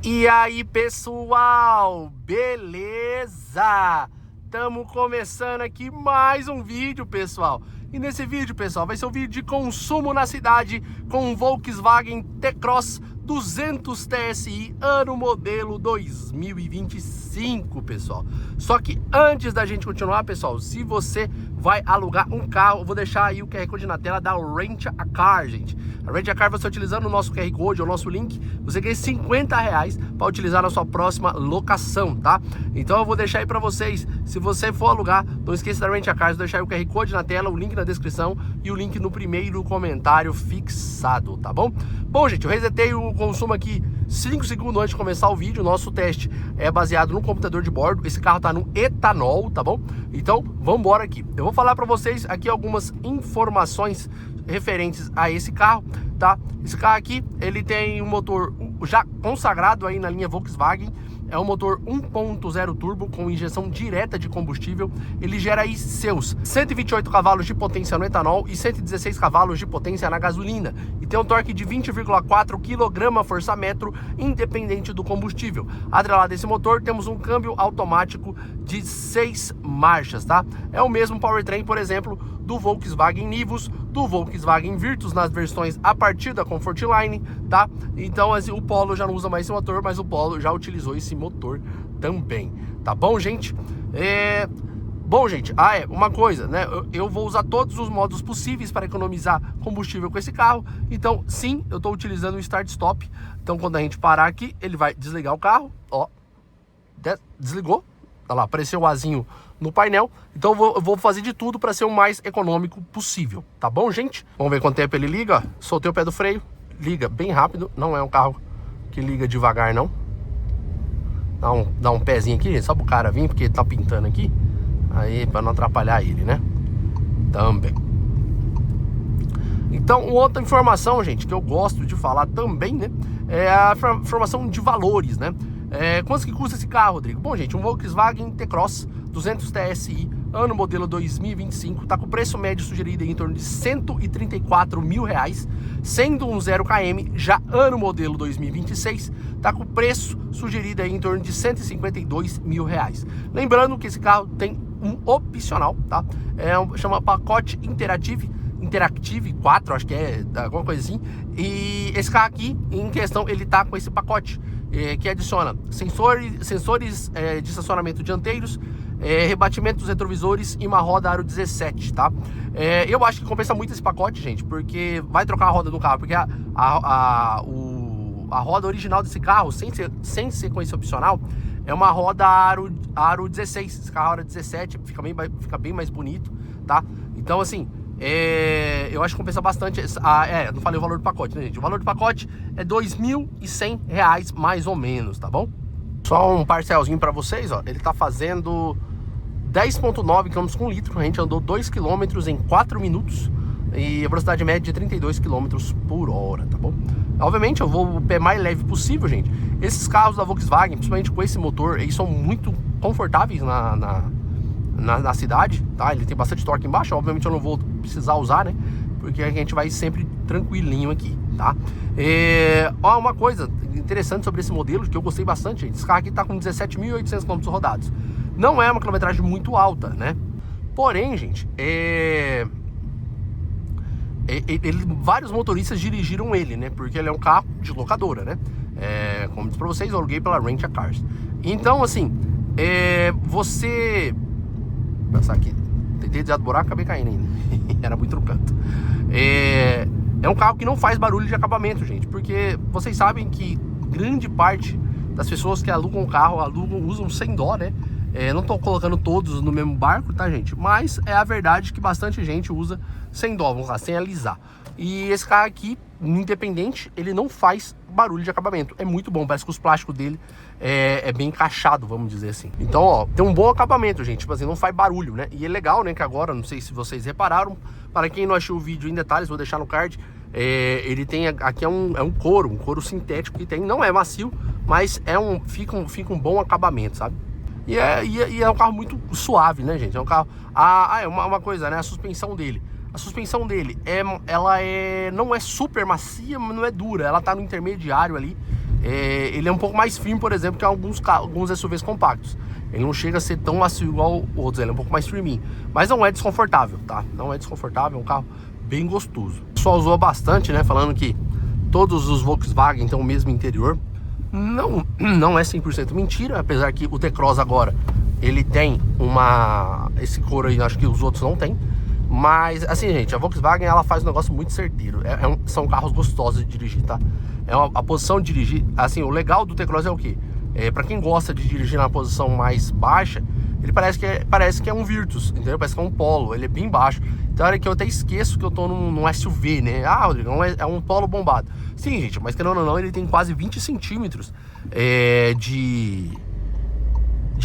E aí, pessoal, beleza? Estamos começando aqui mais um vídeo, pessoal. E nesse vídeo, pessoal, vai ser um vídeo de consumo na cidade com um Volkswagen T-Cross 200 TSI, ano modelo 2025, pessoal. Só que antes da gente continuar, pessoal, se você vai alugar um carro, eu vou deixar aí o QR Code na tela da Rent a Car, gente. A Rent a Car, você utilizando o nosso QR Code, o nosso link, você ganha R$50 para utilizar na sua próxima locação, tá? Então eu vou deixar aí para vocês, se você for alugar, não esqueça da Rent a Car, vou deixar aí o QR Code na tela, o link na descrição e o link no primeiro comentário fixado, tá bom? Bom, gente, eu resetei o consumo aqui 5 segundos antes de começar o vídeo. Nosso teste é baseado no computador de bordo. Esse carro tá no etanol, tá bom? Então, vamos embora aqui. Eu vou falar para vocês aqui algumas informações referentes a esse carro, tá? Esse carro aqui, ele tem um motor já consagrado aí na linha Volkswagen. É um motor 1.0 turbo com injeção direta de combustível. Ele gera aí seus 128 cavalos de potência no etanol e 116 cavalos de potência na gasolina. E tem um torque de 20,4 kgfm, independente do combustível. Atrelado a esse motor, temos um câmbio automático de 6 marchas, tá? É o mesmo powertrain, por exemplo, do Volkswagen Nivus, do Volkswagen Virtus nas versões a partir da Comfortline, tá? Então assim, o Polo já não usa mais esse motor, mas o Polo já utilizou esse motor também, tá bom, gente? Bom, gente, uma coisa, né? Eu vou usar todos os modos possíveis para economizar combustível com esse carro. Então, sim, eu estou utilizando o Start-Stop. Então, quando a gente parar aqui, ele vai desligar o carro, ó, desligou. Olha lá, apareceu o azinho no painel. Então eu vou fazer de tudo para ser o mais econômico possível, tá bom, gente? Vamos ver quanto tempo ele liga, ó. Soltei o pé do freio, liga bem rápido. Não é um carro que liga devagar, não. Dá um pezinho aqui, gente, só pro cara vir, porque ele tá pintando aqui. Aí, para não atrapalhar ele, né? Também. Então, outra informação, gente, que eu gosto de falar também, né? É a informação de valores, né? Quanto que custa esse carro, Rodrigo? Bom, gente, um Volkswagen T-Cross 200 TSI, ano modelo 2025, tá com preço médio sugerido em torno de R$134 mil, sendo um 0 km, já ano modelo 2026, tá com preço sugerido aí em torno de R$152 mil. Lembrando que esse carro tem um opcional, tá? Chama pacote Interactive 4, acho que é alguma coisa assim. E esse carro aqui, em questão, ele tá com esse pacote que adiciona sensores de estacionamento dianteiros, rebatimento dos retrovisores e uma roda aro 17, tá? Eu acho que compensa muito esse pacote, gente, porque vai trocar a roda do carro, porque a roda original desse carro, sem ser com esse opcional, é uma roda aro 16. Esse carro aro 17 fica bem mais bonito, tá? Então, assim, eu acho que compensa bastante. Não falei o valor do pacote, né, gente? O valor do pacote é R$2.100 mais ou menos, tá bom? Só um parcelzinho pra vocês, ó. Ele tá fazendo 10,9 km com litro. A gente andou 2 km em 4 minutos e a velocidade média de 32 km por hora, tá bom? Obviamente eu vou o pé mais leve possível, gente. Esses carros da Volkswagen, principalmente com esse motor, eles são muito confortáveis na cidade, tá? Ele tem bastante torque embaixo, obviamente eu não vou precisar usar, né? Porque a gente vai sempre tranquilinho aqui, tá? Uma coisa interessante sobre esse modelo, que eu gostei bastante, gente. Esse carro aqui tá com 17.800 km rodados. Não é uma quilometragem muito alta, né? Porém, gente, vários motoristas dirigiram ele, né? Porque ele é um carro de locadora, né? Como disse pra vocês, eu aluguei pela Rent a Cars. Então, assim, você... Pensar aqui, tentei desviar do buraco, acabei caindo ainda. Era muito no canto. É um carro que não faz barulho de acabamento, gente, porque vocês sabem que grande parte das pessoas que alugam o carro, usam sem dó, né? Não tô colocando todos no mesmo barco, tá, gente? Mas é a verdade que bastante gente usa sem dó, vamos lá, sem alisar. E esse carro aqui, independente, ele não faz barulho de acabamento. É muito bom, parece que os plásticos dele é bem encaixado, vamos dizer assim. Então, ó, tem um bom acabamento, gente, tipo assim, não faz barulho, né? E é legal, né, que agora, não sei se vocês repararam, para quem não achou o vídeo em detalhes, vou deixar no card, ele tem, aqui é um couro sintético que tem, não é macio, mas fica um bom acabamento, sabe? E é um carro muito suave, né, gente? É um carro... uma coisa, né? A suspensão dele. A suspensão dele, ela não é super macia, mas não é dura. Ela tá no intermediário ali. ele é um pouco mais firme, por exemplo, que alguns SUVs compactos. Ele não chega a ser tão macio igual outros, ele é um pouco mais firminho. Mas não é desconfortável, tá? Não é desconfortável, é um carro bem gostoso. O pessoal usou bastante, né? Falando que todos os Volkswagen têm o mesmo interior. Não é 100% mentira, apesar que o T-Cross agora, ele tem esse couro aí, acho que os outros não tem. Mas, assim, gente, a Volkswagen, ela faz um negócio muito certeiro. São carros gostosos de dirigir, tá? A posição de dirigir, assim, o legal do T-Cross é o quê? Pra quem gosta de dirigir na posição mais baixa, ele parece que é um Virtus, entendeu? Parece que é um Polo, ele é bem baixo. Então, é que eu até esqueço que eu tô num SUV, né? Ah, Rodrigo, é um Polo bombado. Sim, gente, mas querendo ou não, ele tem quase 20 centímetros de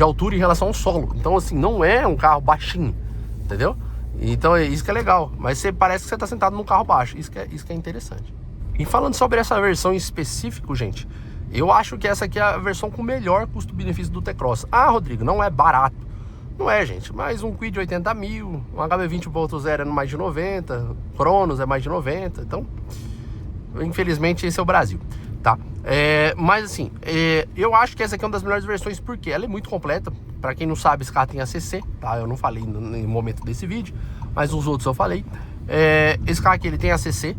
altura em relação ao solo. Então, assim, não é um carro baixinho, entendeu? Então, é isso que é legal. Mas parece que você tá sentado num carro baixo. Isso que é interessante. E falando sobre essa versão em específico, gente, eu acho que essa aqui é a versão com o melhor custo-benefício do T-Cross. Ah, Rodrigo, não é barato. Não é, gente, mas um Kwid 80 mil, um HB20 1.0 é mais de 90, Cronos é mais de 90, então, infelizmente, esse é o Brasil, tá? Mas assim, eu acho que essa aqui é uma das melhores versões, porque ela é muito completa. Pra quem não sabe, esse carro tem ACC, tá? Eu não falei no momento desse vídeo, mas os outros eu falei. Esse carro aqui, ele tem ACC,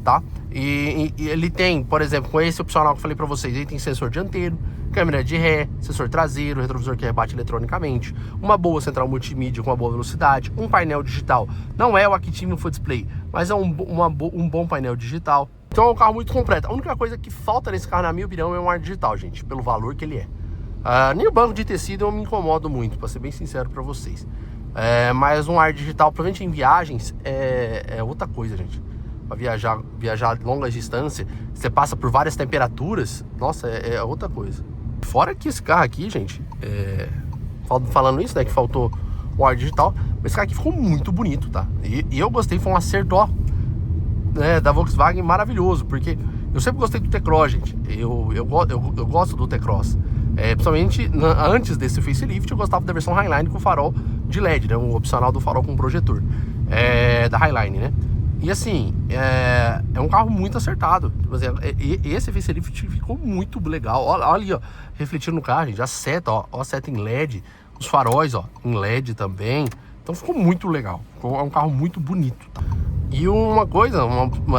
tá? E ele tem, por exemplo, com esse opcional que eu falei pra vocês, ele tem sensor dianteiro, câmera de ré, sensor traseiro, retrovisor que rebate eletronicamente, uma boa central multimídia com uma boa velocidade, um painel digital. Não é o Active Full Display, mas é um bom painel digital. Então é um carro muito completo. A única coisa que falta nesse carro, na minha opinião, é um ar digital, gente, pelo valor que ele é. Nem o banco de tecido eu me incomodo muito, pra ser bem sincero pra vocês. Mas um ar digital, provavelmente em viagens, é outra coisa, gente. Pra viajar longas distâncias, você passa por várias temperaturas, nossa, é outra coisa. Fora que esse carro aqui, gente, falando isso, né, que faltou o ar digital, mas esse carro aqui ficou muito bonito, tá? E eu gostei, foi um acerto, ó, né, da Volkswagen maravilhoso, porque eu sempre gostei do T-Cross, gente. Eu gosto do T-Cross. Principalmente antes desse facelift, eu gostava da versão Highline com farol de LED, né, um opcional do farol com projetor, da Highline, né? E assim, é um carro muito acertado. Esse facelift ficou muito legal. Olha ali, ó, refletindo no carro, gente, a seta, ó, a seta em LED, os faróis, ó, em LED também. Então ficou muito legal. É um carro muito bonito, tá? E uma coisa,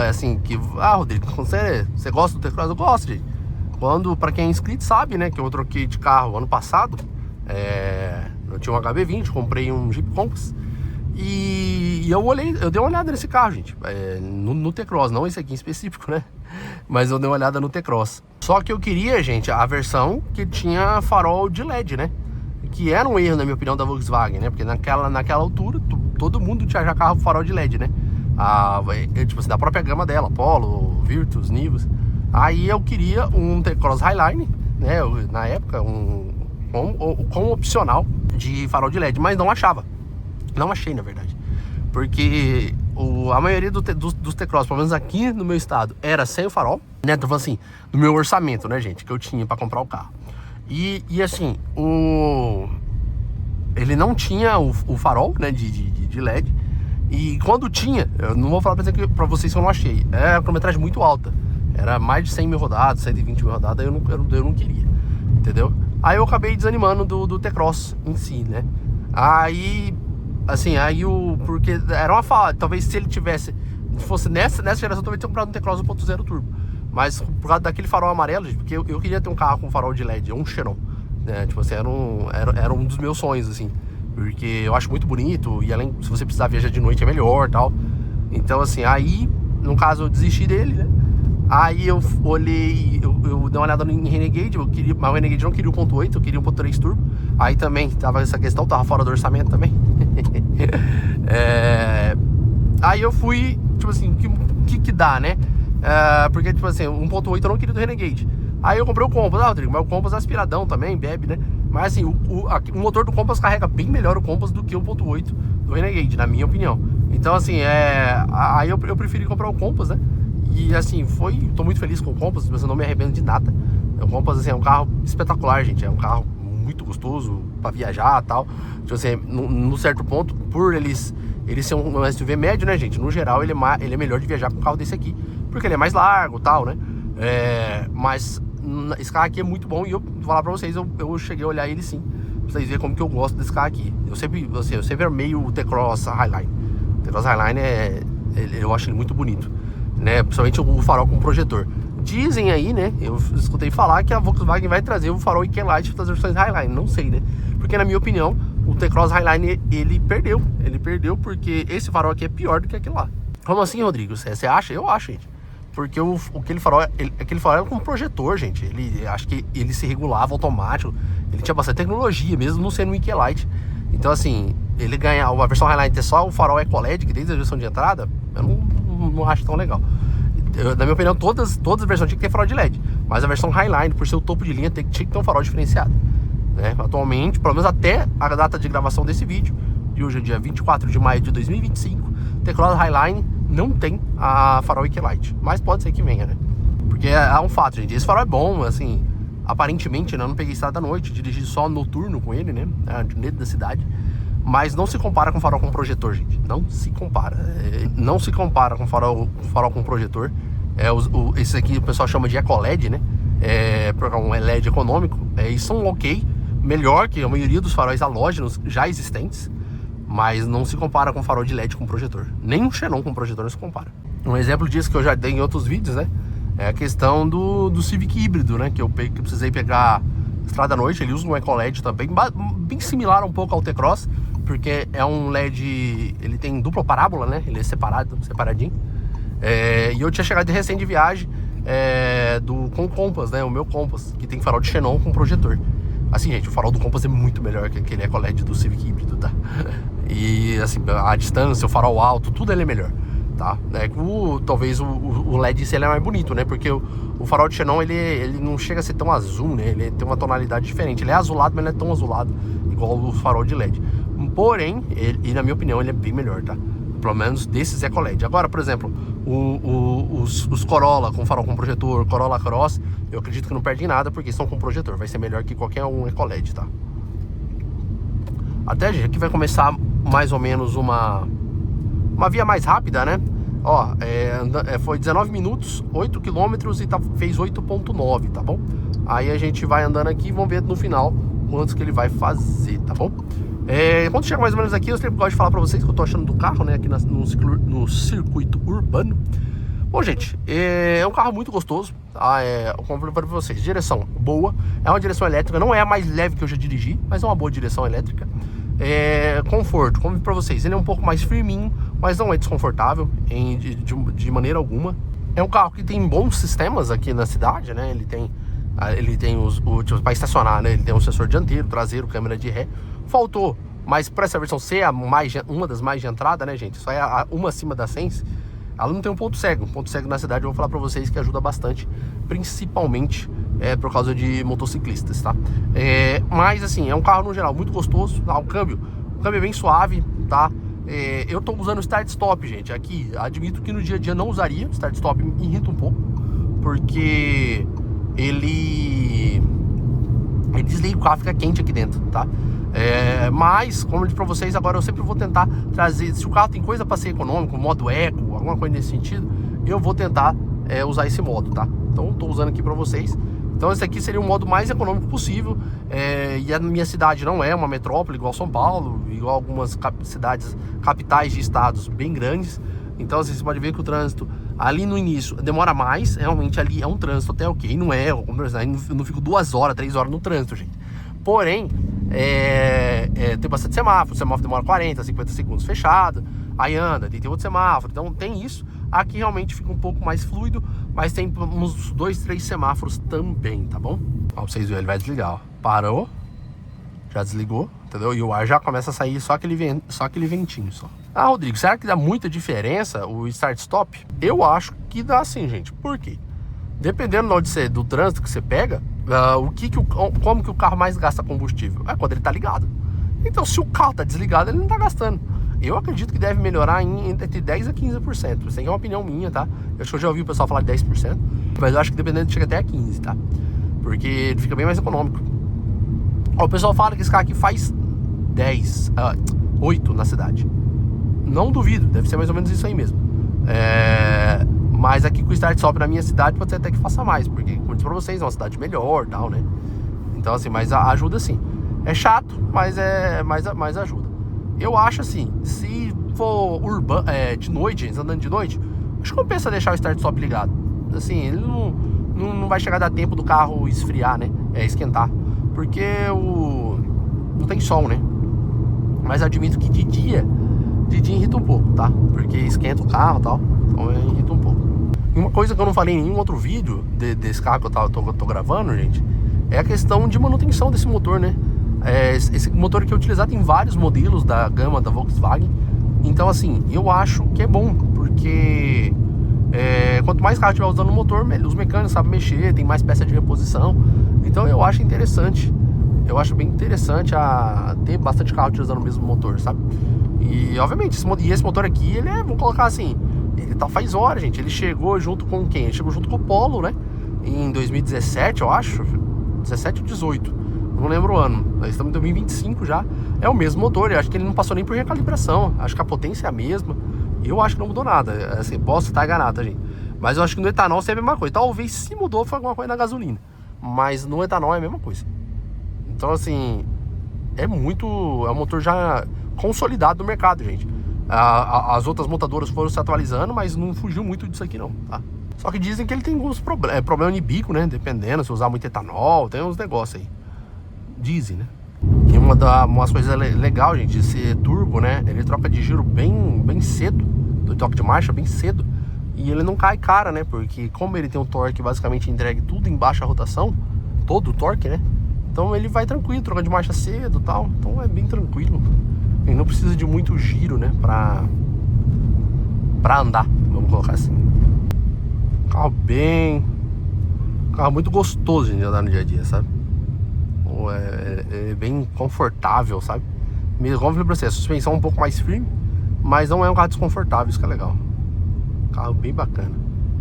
assim, que... Ah, Rodrigo, você gosta do T-Cross? Eu gosto, gente. Pra quem é inscrito sabe, né, que eu troquei de carro ano passado. Eu tinha um HB20, comprei um Jeep Compass. E eu dei uma olhada nesse carro, gente, no T-Cross, não esse aqui em específico, né? Mas eu dei uma olhada no T-Cross. Só que eu queria, gente, a versão que tinha farol de LED, né? Que era um erro, na minha opinião, da Volkswagen, né? Porque naquela altura, todo mundo tinha já carro farol de LED, né? Tipo assim, da própria gama dela, Polo, Virtus, Nivus. Aí eu queria um T-Cross Highline, né? Na época, com opcional de farol de LED, mas não achava. Não achei, na verdade, porque a maioria dos T-Cross, pelo menos aqui no meu estado, era sem o farol, né? Então, assim, do meu orçamento, né, gente, que eu tinha pra comprar o carro. E assim, ele não tinha o farol, né, de LED. E quando tinha, eu não vou falar pra vocês que eu não achei, era uma quilometragem muito alta. Era mais de 100 mil rodadas, 120 mil rodadas, eu não queria, entendeu? Aí eu acabei desanimando do T-Cross em si, né? Assim, porque era uma falha. Talvez se ele fosse nessa geração, talvez tinha comprado um T-Cross 1.0 turbo. Mas por causa daquele farol amarelo, gente, porque eu queria ter um carro com farol de LED, um Xenon, né? Tipo assim, era um dos meus sonhos, assim. Porque eu acho muito bonito, e além, se você precisar viajar de noite é melhor, tal. Então assim, aí, no caso, eu desisti dele, né? Aí eu olhei, eu dei uma olhada em Renegade, mas o Renegade não queria o 1.8, eu queria o 1.3 turbo. Aí também tava essa questão, tava fora do orçamento também. Aí eu fui, tipo assim, que dá, né? Porque, tipo assim, 1.8 eu não queria do Renegade. Aí eu comprei o Compass, Rodrigo, mas o Compass é aspiradão também, bebe, né? Mas assim, o motor do Compass carrega bem melhor o Compass do que o 1.8 do Renegade, na minha opinião. Então assim, aí eu preferi comprar o Compass, né? E assim, tô muito feliz com o Compass, mas eu não me arrependo de nada. O Compass, assim, é um carro espetacular, gente. É um carro muito gostoso pra viajar e tal. Tipo assim, no certo ponto, por ele ser um SUV médio, né, gente? No geral, ele é melhor de viajar com um carro desse aqui, porque ele é mais largo e tal, né? Mas esse carro aqui é muito bom e eu vou falar pra vocês, eu cheguei a olhar ele sim, pra vocês verem como que eu gosto desse carro aqui. Eu sempre amei o T-Cross Highline. O T-Cross Highline eu acho ele muito bonito, né? Principalmente o farol com projetor. Dizem aí, né? Eu escutei falar que a Volkswagen vai trazer o farol IQ-Lite para as versões Highline. Não sei, né? Porque na minha opinião, o T-Cross Highline ele perdeu. Ele perdeu porque esse farol aqui é pior do que aquele lá. Como assim, Rodrigo? Você acha? Eu acho, gente. Porque aquele farol era com projetor, gente. Acho que ele se regulava automático. Ele tinha bastante tecnologia, mesmo não sendo um IQ-Lite. Então, assim, ele ganhar a versão Highline ter só o farol EcoLED, que desde a versão de entrada, eu não acho tão legal. Na minha opinião, todas as versões tinham que ter farol de LED. Mas a versão Highline, por ser o topo de linha, tinha que ter um farol diferenciado, né? Atualmente, pelo menos até a data de gravação desse vídeo, de hoje é dia 24 de maio de 2025, T-Cross Highline não tem a farol IQ-Lite. Mas pode ser que venha, né? Porque é um fato, gente. Esse farol é bom, assim, aparentemente, né? Eu não peguei estrada à noite, dirigi só noturno com ele, né? Dentro da cidade. Mas não se compara com farol com projetor, gente. Não se compara. Não se compara com farol com projetor. Esse aqui o pessoal chama de EcoLED, né? Um LED econômico. E são ok, melhor que a maioria dos faróis halógenos já existentes. Mas não se compara com farol de LED com projetor. Nem um xenon com projetor não se compara. Um exemplo disso que eu já dei em outros vídeos, né? É a questão do Civic híbrido, né? Que eu precisei pegar estrada à noite. Ele usa um EcoLED também, bem similar um pouco ao T-Cross, porque é um LED, ele tem dupla parábola, né? Ele é separadinho. E eu tinha chegado recém de viagem com o Compass, né? O meu Compass, que tem farol de xenon com projetor. Assim, gente, o farol do Compass é muito melhor que aquele EcoLED do Civic híbrido, tá? E assim, a distância, o farol alto, tudo ele é melhor, tá? Talvez o LED em si ele é mais bonito, né? Porque o farol de xenon, ele não chega a ser tão azul, né? Ele tem uma tonalidade diferente. Ele é azulado, mas não é tão azulado igual o farol de LED. Porém, na minha opinião, ele é bem melhor, tá? Pelo menos desses EcoLED. Agora, por exemplo, os Corolla com farol com projetor, Corolla Cross, eu acredito que não perdem nada porque estão com projetor. Vai ser melhor que qualquer um EcoLED, tá? Até, gente, aqui vai começar mais ou menos uma via mais rápida, né? Ó, foi 19 minutos, 8 km e fez 8.9, tá bom? Aí a gente vai andando aqui e vamos ver no final quantos que ele vai fazer, tá bom? Quando chega mais ou menos aqui, eu sempre gosto de falar pra vocês o que eu tô achando do carro, né? Aqui no circuito urbano. Bom, gente, é um carro muito gostoso, tá? Eu compro pra vocês. Direção boa, é uma direção elétrica, não é a mais leve que eu já dirigi, mas é uma boa direção elétrica. Conforto, como pra vocês, ele é um pouco mais firminho, mas não é desconfortável de maneira alguma. É um carro que tem bons sistemas aqui na cidade, né? Ele tem tipo, para estacionar, né? Ele tem um sensor dianteiro, traseiro, câmera de ré. Faltou, mas para essa versão C, uma das mais de entrada, né, gente? Só é uma acima da Sense. Ela não tem um ponto cego. Um ponto cego na cidade eu vou falar para vocês que ajuda bastante, principalmente por causa de motociclistas, tá? Mas assim, é um carro no geral muito gostoso, tá? O câmbio é bem suave, tá? Eu tô usando o Start Stop, gente. Aqui, admito que no dia a dia não usaria. O Start Stop me irrita um pouco, porque ele desliga, o carro fica quente aqui dentro, tá? Mas, como eu disse pra vocês, agora eu sempre vou tentar trazer, se o carro tem coisa para ser econômico, modo eco, alguma coisa nesse sentido, eu vou tentar usar esse modo, tá? Então, tô usando aqui pra vocês. Então, esse aqui seria o modo mais econômico possível. E a minha cidade não é uma metrópole igual São Paulo, igual algumas cidades, capitais de estados bem grandes. Então, assim, você pode ver que o trânsito ali no início demora mais. Realmente ali é um trânsito até ok. Não é, eu não fico 2 horas, 3 horas no trânsito, gente. Porém, tem bastante semáforo. O semáforo demora 40, 50 segundos fechado. Aí anda, tem outro semáforo. Então tem isso. Aqui realmente fica um pouco mais fluido, mas tem uns 2, 3 semáforos também, tá bom? Ó, pra vocês verem, ele vai desligar, ó. Parou, já desligou, entendeu? E o ar já começa a sair só aquele ventinho só. Ah, Rodrigo, será que dá muita diferença o start-stop? Eu acho que dá sim, gente. Por quê? Dependendo do trânsito que você pega, como que o carro mais gasta combustível? É quando ele tá ligado. Então, se o carro tá desligado, ele não tá gastando. Eu acredito que deve melhorar entre 10% a 15%. Isso aí é uma opinião minha, tá? Eu acho que eu já ouvi o pessoal falar de 10%, mas eu acho que dependendo chega até a 15%, tá? Porque ele fica bem mais econômico. Ó, o pessoal fala que esse carro aqui faz 8 na cidade. Não duvido, deve ser mais ou menos isso aí mesmo. Mas aqui com o Start Stop na minha cidade pode ser até que faça mais, porque como como eu disse pra vocês, é uma cidade melhor e tal, né? Então assim, mas ajuda sim. É chato, mas ajuda. Eu acho assim, se for de noite, andando de noite, acho que compensa deixar o start-stop ligado. Assim, ele não vai chegar a dar tempo do carro esfriar, né? Esquentar. Porque não tem sol, né? Mas admito que de dia irrita um pouco, tá? Porque esquenta o carro e tal, então irrita um pouco. E uma coisa que eu não falei em nenhum outro vídeo desse carro que eu tô gravando, gente, é a questão de manutenção desse motor, né? Esse motor aqui é utilizado em vários modelos da gama da Volkswagen. Então assim, eu acho que é bom, porque quanto mais carro estiver usando o motor, os mecânicos sabem mexer, tem mais peça de reposição. Então eu acho interessante. Eu acho bem interessante ter bastante carro utilizando o mesmo motor, sabe? E obviamente, esse motor aqui, ele vamos colocar assim, ele faz hora, gente. Ele chegou junto com quem? Ele chegou junto com o Polo, né? Em 2017, eu acho. 17 ou 18, não lembro o ano. Nós estamos em 2025 já. É o mesmo motor, eu acho que ele não passou nem por recalibração. Acho que a potência é a mesma. Eu acho que não mudou nada. Assim, posso estar enganado, tá, gente? Mas eu acho que no etanol sempre é a mesma coisa. Talvez se mudou foi alguma coisa na gasolina, mas no etanol é a mesma coisa. Então assim, é um motor já consolidado no mercado, gente. As outras montadoras foram se atualizando, mas não fugiu muito disso aqui não, tá? Só que dizem que ele tem alguns problema de bico, né? Dependendo, se usar muito etanol, tem uns negócios aí. Dizem, né? E umas coisas legais, gente, de ser turbo, né? Ele troca de giro bem cedo, do toque de marcha bem cedo. E ele não cai cara, né? Porque como ele tem um torque basicamente entregue tudo em baixa rotação, todo o torque, né? Então ele vai tranquilo, troca de marcha cedo e tal. Então é bem tranquilo. Ele não precisa de muito giro, né? Pra andar, vamos colocar assim. Carro muito gostoso de andar no dia a dia, sabe? É bem confortável, sabe? Como eu falei pra você, a suspensão é um pouco mais firme, mas não é um carro desconfortável, isso que é legal. Carro bem bacana.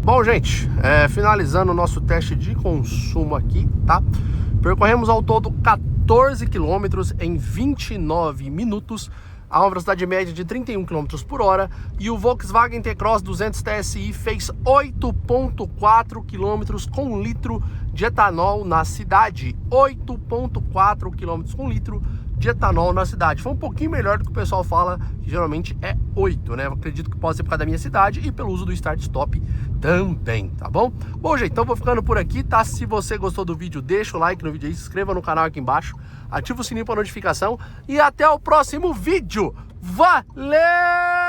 Bom, gente, finalizando o nosso teste de consumo aqui, tá? Percorremos ao todo 14 km em 29 minutos, a uma velocidade média de 31 km por hora, e o Volkswagen T-Cross 200 TSI fez 8,4 km com litro de etanol na cidade. 8,4 km com litro de etanol na cidade. Foi um pouquinho melhor do que o pessoal fala, que geralmente é 8, né? Eu acredito que pode ser por causa da minha cidade e pelo uso do start-stop também, tá bom? Bom, gente, então vou ficando por aqui, tá? Se você gostou do vídeo, deixa o like no vídeo aí, se inscreva no canal aqui embaixo, ativa o sininho para notificação e até o próximo vídeo. Valeu!